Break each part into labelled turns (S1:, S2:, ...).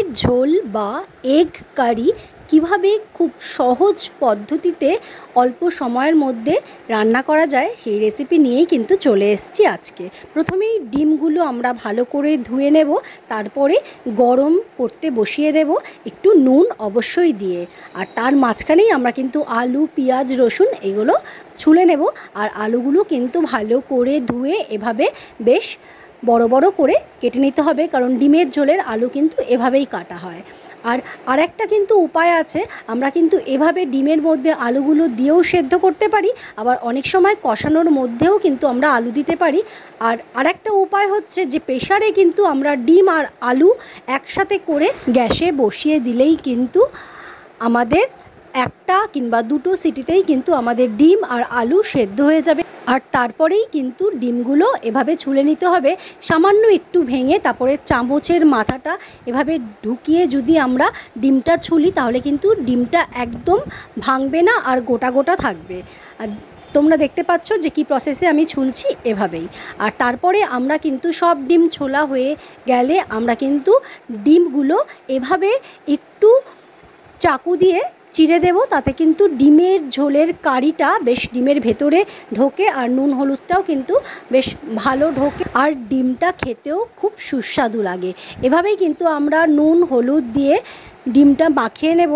S1: ডিমের ঝোল বা এগ কারি কিভাবে খুব সহজ পদ্ধতিতে অল্প সময়ের মধ্যে রান্না করা যায় সেই রেসিপি নিয়েই কিন্তু চলে এসেছি আজকে। প্রথমেই ডিমগুলো আমরা ভালো করে ধুয়ে নেব, তারপরে গরম করতে বসিয়ে দেব একটু নুন অবশ্যই দিয়ে। আর তার মাঝখানেই আমরা কিন্তু আলু, পেঁয়াজ, রসুন এগুলো ছুলে নেব। আর আলুগুলো কিন্তু ভালো করে ধুয়ে এভাবে বেশ বড় বড় করে কেটে নিতে হবে, কারণ ডিমের ঝোলের আলু কিন্তু এভাবেই কাটা হয়। আর আরেকটা কিন্তু উপায় আছে, আমরা কিন্তু এভাবে ডিমের মধ্যে আলুগুলো দিয়েও সেদ্ধ করতে পারি, আবার অনেক সময় কষানোর মধ্যেও কিন্তু আমরা আলু দিতে পারি। আর আরেকটা উপায় হচ্ছে যে প্রেসারে কিন্তু আমরা ডিম আর আলু একসাথে করে গ্যাসে বসিয়ে দিলেই কিন্তু আমাদের একটা কিংবা দুটো সিটিতেই কিন্তু আমাদের ডিম আর আলু সেদ্ধ হয়ে যাবে। আর তারপরেই কিন্তু ডিমগুলো এভাবে ছুলে নিতে হবে, সামান্য একটু ভেঙে তারপরে চামচের মাথাটা এভাবে ঢুকিয়ে যদি আমরা ডিমটা ছুলি তাহলে কিন্তু ডিমটা একদম ভাঙবে না আর গোটা গোটা থাকবে। আর তোমরা দেখতে পাচ্ছ যে কি প্রসেসে আমি ছুলছি এভাবেই। আর তারপরে আমরা কিন্তু সব ডিম ছোলা হয়ে গেলে আমরা কিন্তু ডিমগুলো এভাবে একটু চাকু দিয়ে চিড়ে দেব, তাতে কিন্তু ডিমের ঝোলের কারিটা বেশ ডিমের ভেতরে ঢোকে আর নুন হলুদটাও কিন্তু বেশ ভালো ঢোকে, আর ডিমটা খেতেও খুব সুস্বাদু লাগে। এভাবেই কিন্তু আমরা নুন হলুদ দিয়ে ডিমটা মাখিয়ে নেব।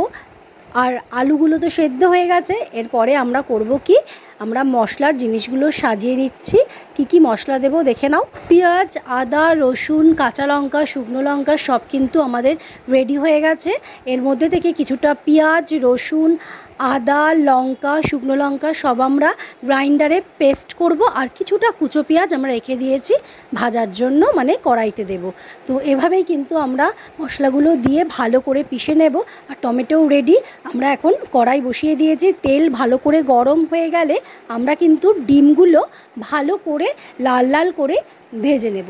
S1: আর আলুগুলো তো সেদ্ধ হয়ে গেছে, এরপরে আমরা করব কি, আমরা মশলার জিনিসগুলো সাজিয়ে নিচ্ছি। কি মশলা দেব দেখে নাও। পেঁয়াজ, আদা, রসুন, কাঁচা লঙ্কা, শুকনো লঙ্কা সব কিন্তু আমাদের রেডি হয়ে গেছে। এর মধ্যে থেকে কিছুটা পেঁয়াজ, রসুন, আদা, লঙ্কা, শুকনো লঙ্কা সব আমরা গ্রাইন্ডারে পেস্ট করব, আর কিছুটা কুচো পেঁয়াজ আমরা রেখে দিয়েছি ভাজার জন্য, মানে কড়াইতে দেব। তো এভাবেই কিন্তু আমরা মশলাগুলো দিয়ে ভালো করে পিষে নেব। আর টমেটোও রেডি, আমরা এখন কড়াই বসিয়ে দিয়েছি। তেল ভালো করে গরম হয়ে গেলে আমরা কিন্তু ডিমগুলো ভালো করে লাল লাল করে ভেজে নেব।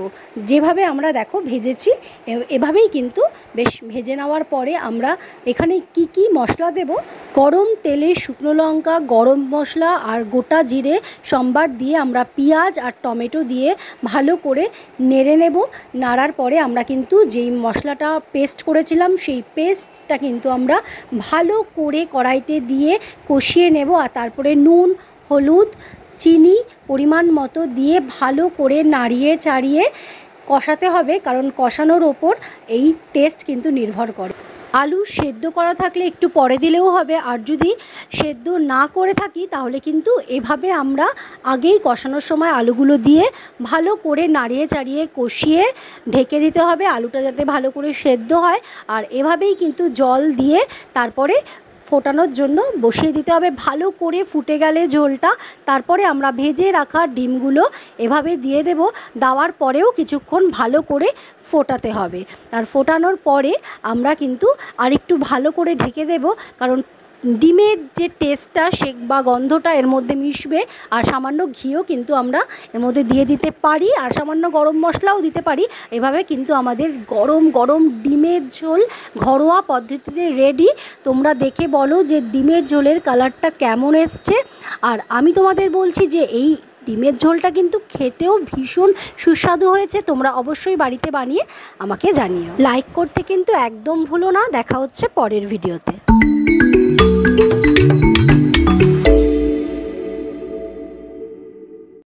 S1: যেভাবে আমরা দেখো ভেজেছি এভাবেই কিন্তু বেশ ভেজে নেওয়ার পরে আমরা এখানে কি মশলা দেব, গরম তেলে শুকনো লঙ্কা, গরম মশলা আর গোটা জিরে সম্বার দিয়ে আমরা পেঁয়াজ আর টমেটো দিয়ে ভালো করে নেড়ে নেব। নাড়ার পরে আমরা কিন্তু যেই মশলাটা পেস্ট করেছিলাম সেই পেস্টটা কিন্তু আমরা ভালো করে কড়াইতে দিয়ে কষিয়ে নেব। আর তারপরে নুন, হলুদ, চিনি পরিমাণ মতো দিয়ে ভালো করে নাড়িয়ে চাড়িয়ে কষাতে হবে, কারণ কষানোর ওপর এই টেস্ট কিন্তু নির্ভর করে। আলু সেদ্ধ করা থাকলে একটু পরে দিলেও হবে, আর যদি সেদ্ধ না করে থাকি তাহলে কিন্তু এভাবে আমরা আগেই কষানোর সময় আলুগুলো দিয়ে ভালো করে নাড়িয়ে চাড়িয়ে কষিয়ে ঢেকে দিতে হবে, আলুটা যাতে ভালো করে সেদ্ধ হয়। আর এভাবেই কিন্তু জল দিয়ে তারপরে ফোটানোর জন্য বসিয়ে দিতে হবে। ভালো করে ফুটে গেলে ঝোলটা তারপরে আমরা ভেজে রাখা ডিমগুলো এভাবে দিয়ে দেব। দেওয়ার পরেও কিছুক্ষণ ভালো করে ফোটাতে হবে। আর ফোটানোর পরে আমরা কিন্তু আরেকটু ভালো করে ঢেকে দেব, কারণ ডিমের যে টেস্টটা সে বা গন্ধটা এর মধ্যে মিশবে। আর সামান্য ঘিও কিন্তু আমরা এর মধ্যে দিয়ে দিতে পারি, আর সামান্য গরম মশলাও দিতে পারি। এভাবে কিন্তু আমাদের গরম গরম ডিমের ঝোল ঘরোয়া পদ্ধতিতে রেডি। তোমরা দেখে বলো যে ডিমের ঝোলের কালারটা কেমন এসছে। আর আমি তোমাদের বলছি যে এই ডিমের ঝোলটা কিন্তু খেতেও ভীষণ সুস্বাদু হয়েছে। তোমরা অবশ্যই বাড়িতে বানিয়ে আমাকে জানিও। লাইক করতে কিন্তু একদম ভুলো না। দেখা হচ্ছে পরের ভিডিওতে।